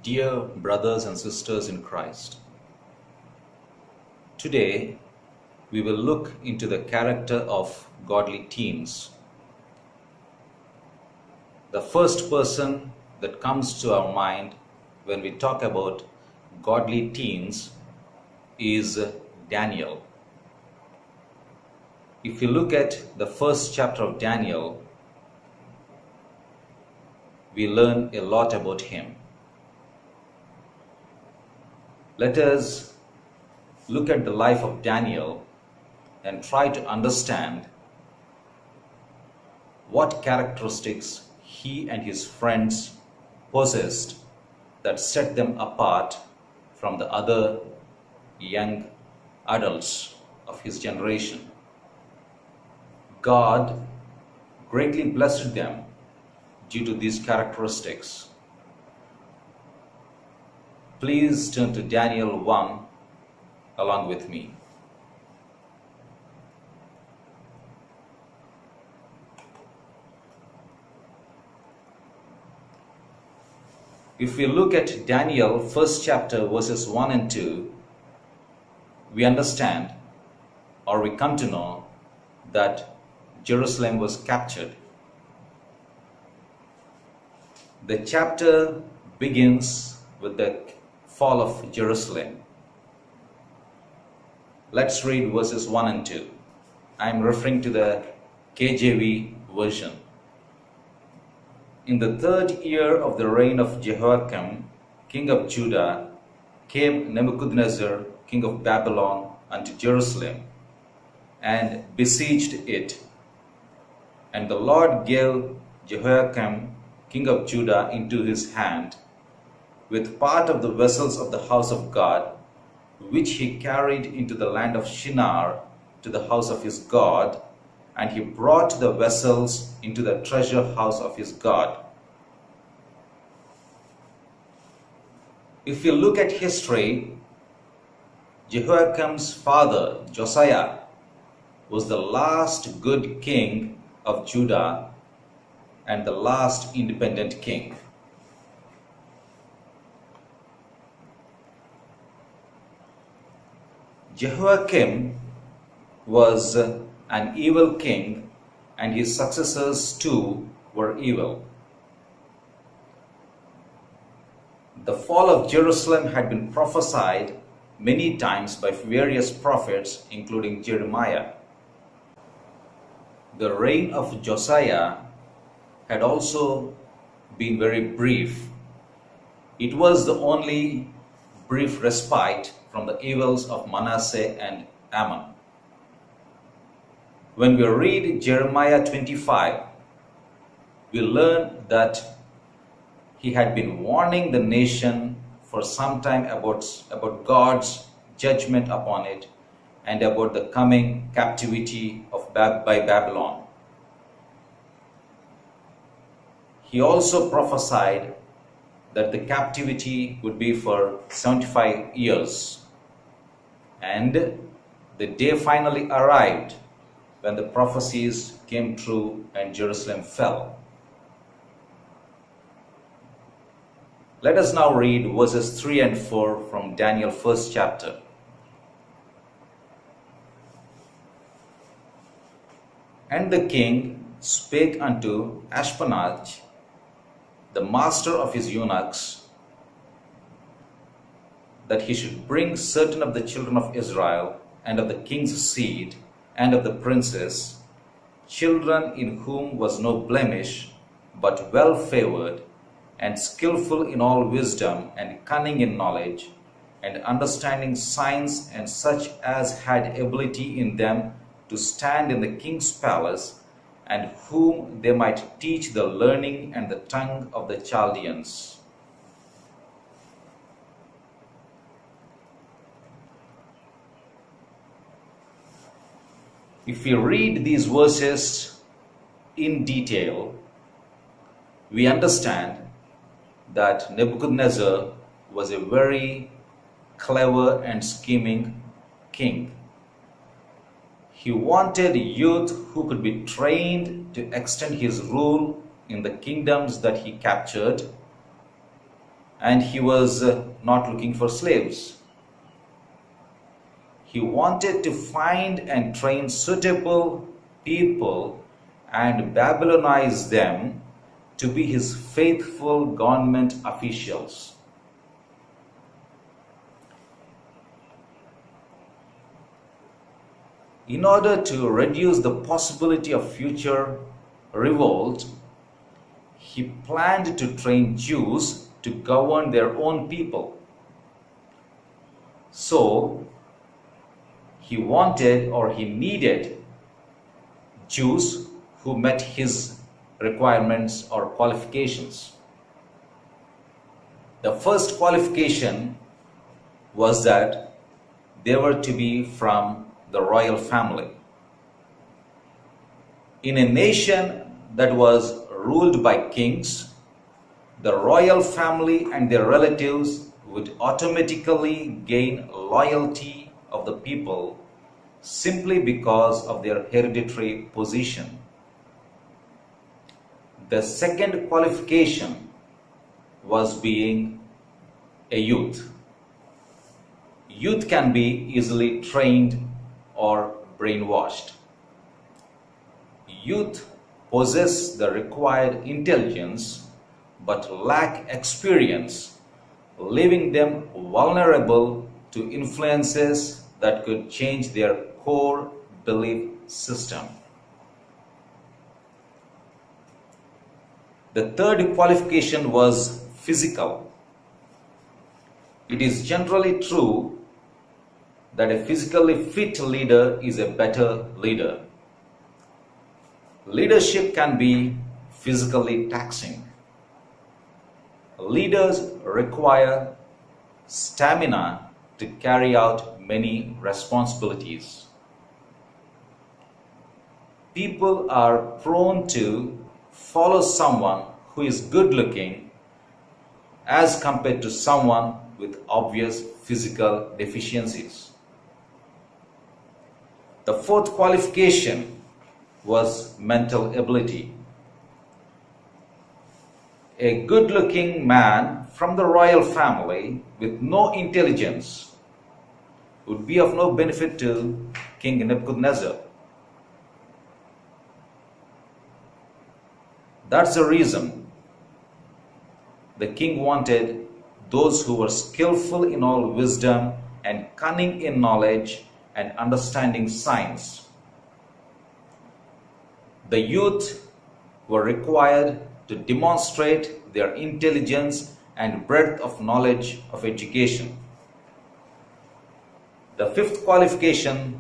Dear brothers and sisters in Christ, today we will look into the character of godly teens. The first person that comes to our mind when we talk about godly teens is Daniel. If you look at the first chapter of Daniel, we learn a lot about him. Let us look at the life of Daniel and try to understand what characteristics he and his friends possessed that set them apart from the other young adults of his generation. God greatly blessed them due to these characteristics. Please turn to Daniel 1 along with me. If we look at Daniel, first chapter, verses 1 and 2, we understand or we come to know that Jerusalem was captured. The chapter begins with the fall of Jerusalem. Let's read verses 1 and 2. I am referring to the KJV version. In the third year of the reign of Jehoiakim, king of Judah, came Nebuchadnezzar, king of Babylon, unto Jerusalem, and besieged it. And the Lord gave Jehoiakim, king of Judah, into his hand, with part of the vessels of the house of God, which he carried into the land of Shinar to the house of his God, and he brought the vessels into the treasure house of his God. If you look at history, Jehoiakim's father, Josiah, was the last good king of Judah and the last independent king. Jehoiakim was an evil king, and his successors too were evil. The fall of Jerusalem had been prophesied many times by various prophets, including Jeremiah. The reign of Josiah had also been very brief. It was the only brief respite from the evils of Manasseh and Ammon. When we read Jeremiah 25, we learn that he had been warning the nation for some time about God's judgment upon it and about the coming captivity by Babylon. He also prophesied that the captivity would be for 75 years. And the day finally arrived when the prophecies came true and Jerusalem fell. Let us now read verses 3 and 4 from Daniel first chapter. And the king spake unto Ashpenaz, the master of his eunuchs, that he should bring certain of the children of Israel, and of the king's seed, and of the princes, children in whom was no blemish, but well favored, and skillful in all wisdom, and cunning in knowledge, and understanding signs, and such as had ability in them to stand in the king's palace, and whom they might teach the learning and the tongue of the Chaldeans. If we read these verses in detail, we understand that Nebuchadnezzar was a very clever and scheming king. He wanted youth who could be trained to extend his rule in the kingdoms that he captured, and he was not looking for slaves. He wanted to find and train suitable people and Babylonize them to be his faithful government officials. In order to reduce the possibility of future revolt, he planned to train Jews to govern their own people. So, he wanted or he needed Jews who met his requirements or qualifications. The first qualification was that they were to be from the royal family. In a nation that was ruled by kings, the royal family and their relatives would automatically gain loyalty of the people simply because of their hereditary position. The second qualification was being a youth. Youth can be easily trained or brainwashed. Youth possess the required intelligence but lack experience, leaving them vulnerable to influences that could change their core belief system. The third qualification was physical. It is generally true that a physically fit leader is a better leader. Leadership can be physically taxing. Leaders require stamina to carry out many responsibilities. People are prone to follow someone who is good looking as compared to someone with obvious physical deficiencies. The fourth qualification was mental ability. A good-looking man from the royal family with no intelligence would be of no benefit to King Nebuchadnezzar. That's the reason the king wanted those who were skillful in all wisdom and cunning in knowledge and understanding science. The youth were required to demonstrate their intelligence and breadth of knowledge of education. The fifth qualification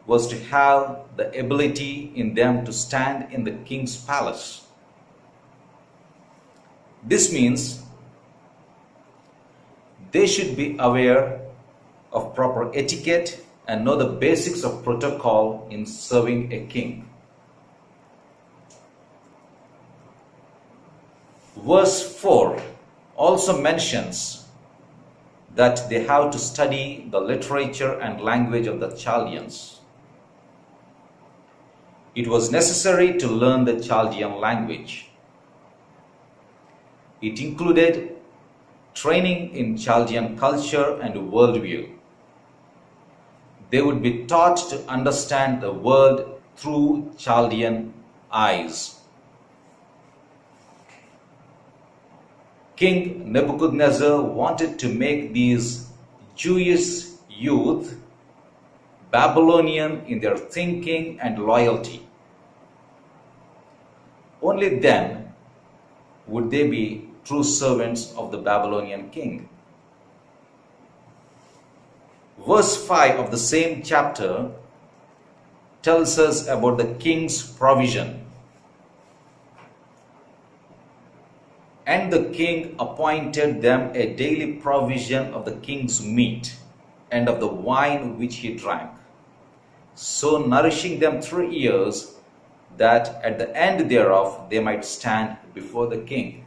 was to have the ability in them to stand in the king's palace. This means they should be aware of proper etiquette and know the basics of protocol in serving a king. Verse 4 also mentions that they have to study the literature and language of the Chaldeans. It was necessary to learn the Chaldean language. It included training in Chaldean culture and worldview. They would be taught to understand the world through Chaldean eyes. King Nebuchadnezzar wanted to make these Jewish youth Babylonian in their thinking and loyalty. Only then would they be true servants of the Babylonian king. Verse 5 of the same chapter tells us about the king's provision. And the king appointed them a daily provision of the king's meat and of the wine which he drank, so nourishing them 3 years, that at the end thereof they might stand before the king.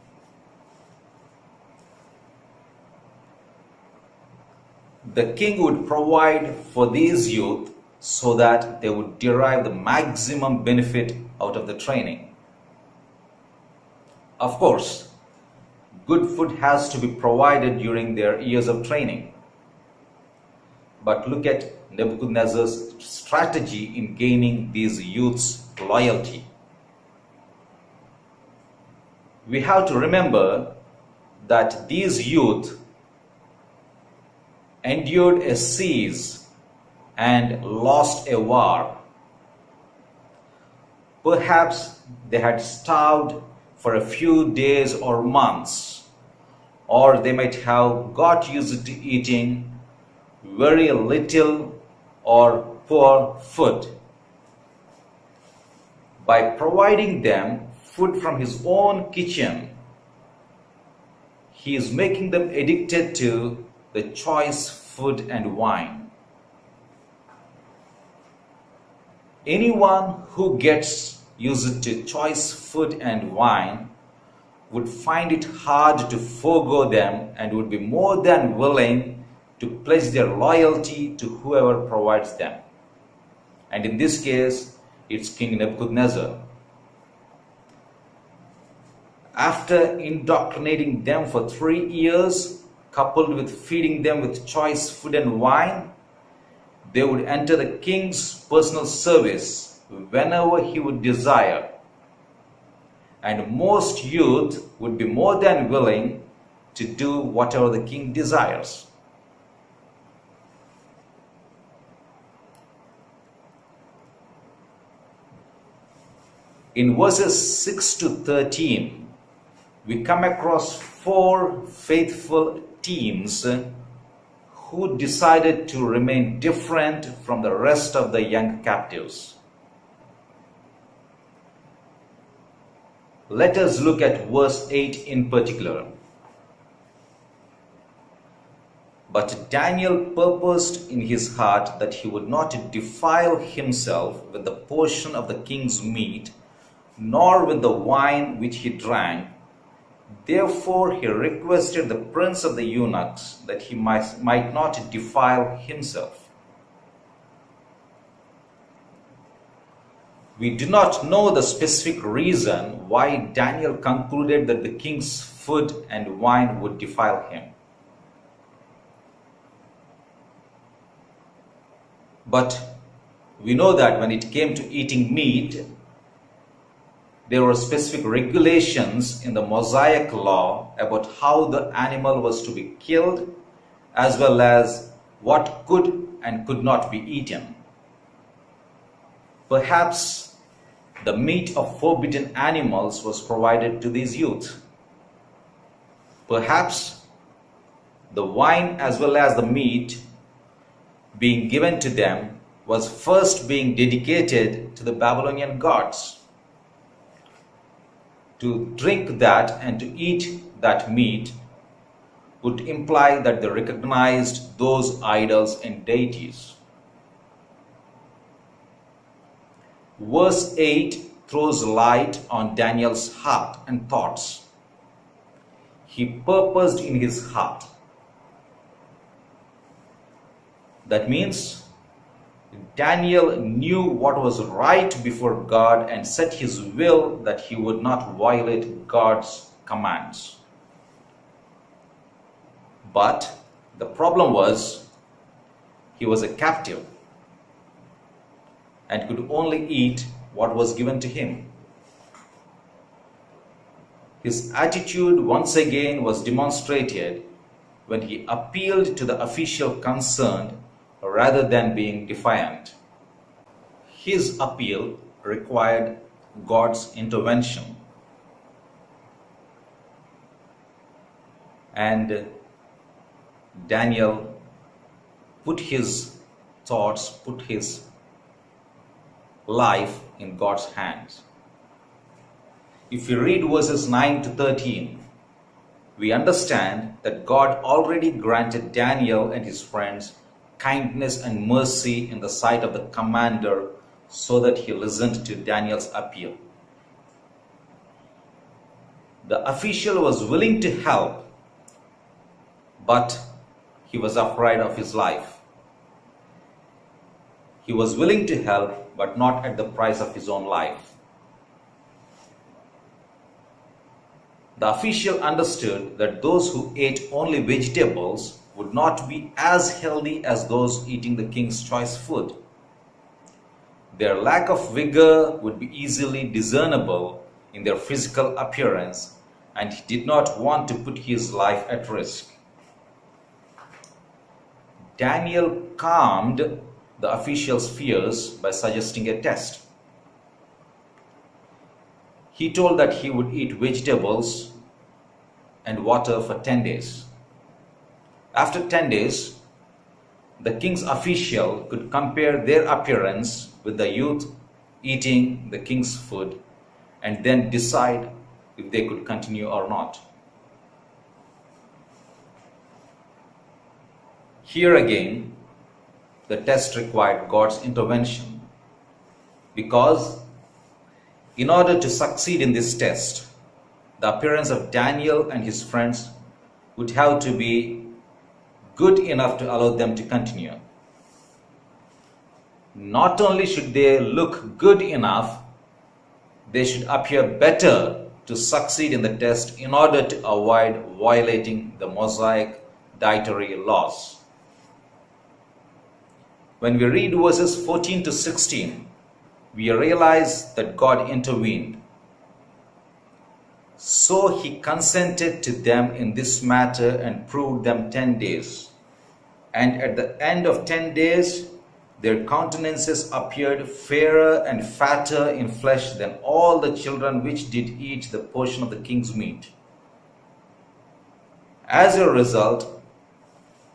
The king would provide for these youth so that they would derive the maximum benefit out of the training. Of course, good food has to be provided during their years of training. But look at Nebuchadnezzar's strategy in gaining these youths' loyalty. We have to remember that these youth endured a siege and lost a war. Perhaps they had starved for a few days or months, or they might have got used to eating very little or poor food. By providing them food from his own kitchen, he is making them addicted to the choice food and wine. Anyone who gets used to choice food and wine would find it hard to forego them and would be more than willing to pledge their loyalty to whoever provides them. And in this case, it's King Nebuchadnezzar. After indoctrinating them for 3 years, coupled with feeding them with choice food and wine, they would enter the king's personal service whenever he would desire. And most youth would be more than willing to do whatever the king desires. In verses 6 to 13, we come across 4 faithful teens who decided to remain different from the rest of the young captives. Let us look at verse 8 in particular. But Daniel purposed in his heart that he would not defile himself with the portion of the king's meat, nor with the wine which he drank. Therefore he requested the prince of the eunuchs that he might not defile himself. We do not know the specific reason why Daniel concluded that the king's food and wine would defile him. But we know that when it came to eating meat, there were specific regulations in the Mosaic law about how the animal was to be killed, as well as what could and could not be eaten. Perhaps the meat of forbidden animals was provided to these youth. Perhaps the wine as well as the meat being given to them was first being dedicated to the Babylonian gods. To drink that and to eat that meat would imply that they recognized those idols and deities. Verse 8 throws light on Daniel's heart and thoughts. He purposed in his heart. That means Daniel knew what was right before God and set his will that he would not violate God's commands. But the problem was he was a captive and could only eat what was given to him. His attitude once again was demonstrated when he appealed to the official concerned rather than being defiant. His appeal required God's intervention. And Daniel put his thoughts, put his life in God's hands. If we read verses 9 to 13, we understand that God already granted Daniel and his friends kindness and mercy in the sight of the commander so that he listened to Daniel's appeal. The official was willing to help, but he was afraid of his life. He was willing to help, but not at the price of his own life. The official understood that those who ate only vegetables would not be as healthy as those eating the king's choice food. Their lack of vigor would be easily discernible in their physical appearance, and he did not want to put his life at risk. Daniel calmed the official's fears by suggesting a test. He told that he would eat vegetables and water for 10 days. After 10 days, the king's official could compare their appearance with the youth eating the king's food and then decide if they could continue or not. Here again, the test required God's intervention, because in order to succeed in this test, the appearance of Daniel and his friends would have to be good enough to allow them to continue. Not only should they look good enough, they should appear better to succeed in the test in order to avoid violating the Mosaic dietary laws. When we read verses 14 to 16, we realize that God intervened. So he consented to them in this matter and proved them 10 days. And at the end of 10 days, their countenances appeared fairer and fatter in flesh than all the children which did eat the portion of the king's meat. As a result,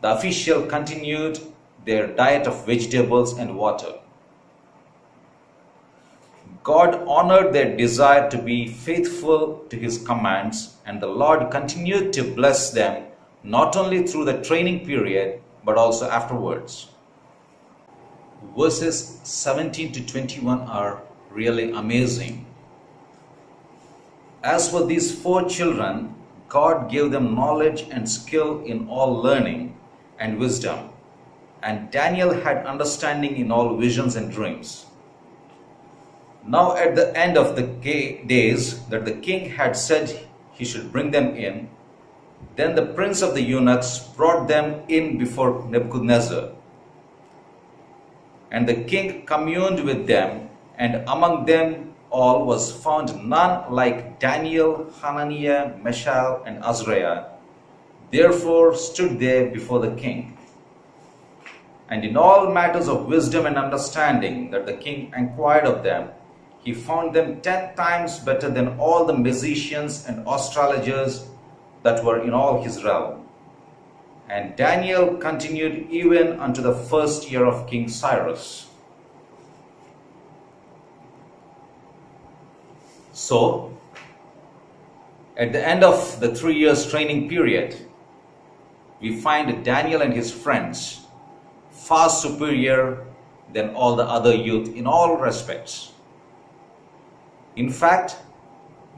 the official continued their diet of vegetables and water. God honored their desire to be faithful to his commands, and the Lord continued to bless them not only through the training period but also afterwards. Verses 17 to 21 are really amazing. As for these 4 children, God gave them knowledge and skill in all learning and wisdom, and Daniel had understanding in all visions and dreams. Now at the end of the days that the king had said he should bring them in, then the prince of the eunuchs brought them in before Nebuchadnezzar. And the king communed with them, and among them all was found none like Daniel, Hananiah, Mishael, and Azariah. Therefore stood they before the king. And in all matters of wisdom and understanding that the king inquired of them, he found them 10 times better than all the musicians and astrologers that were in all his realm. And Daniel continued even unto the first year of King Cyrus. So, at the end of the 3 years training period, we find Daniel and his friends far superior than all the other youth in all respects. In fact,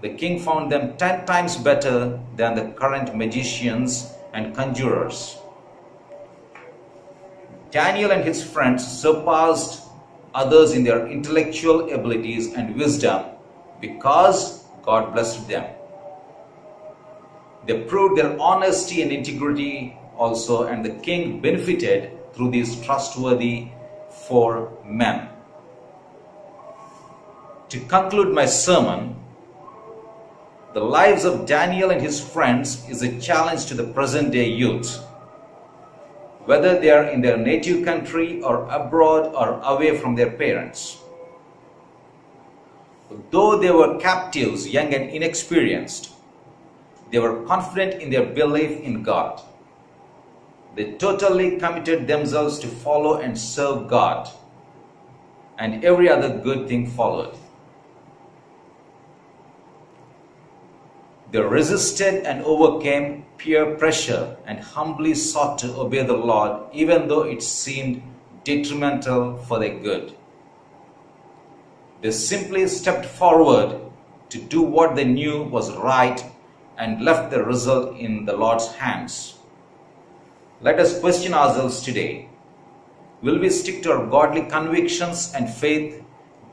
the king found them 10 times better than the current magicians and conjurers. Daniel and his friends surpassed others in their intellectual abilities and wisdom because God blessed them. They proved their honesty and integrity also, and the king benefited through these trustworthy 4 men. To conclude my sermon, the lives of Daniel and his friends is a challenge to the present day youth, whether they are in their native country or abroad or away from their parents. Though they were captives, young and inexperienced, they were confident in their belief in God. They totally committed themselves to follow and serve God, and every other good thing followed. They resisted and overcame peer pressure and humbly sought to obey the Lord, even though it seemed detrimental for their good. They simply stepped forward to do what they knew was right and left the result in the Lord's hands. Let us question ourselves today. Will we stick to our godly convictions and faith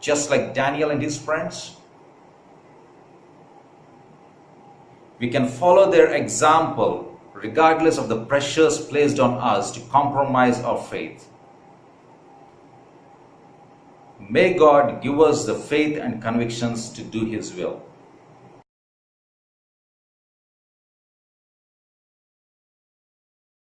just like Daniel and his friends? We can follow their example regardless of the pressures placed on us to compromise our faith. May God give us the faith and convictions to do His will.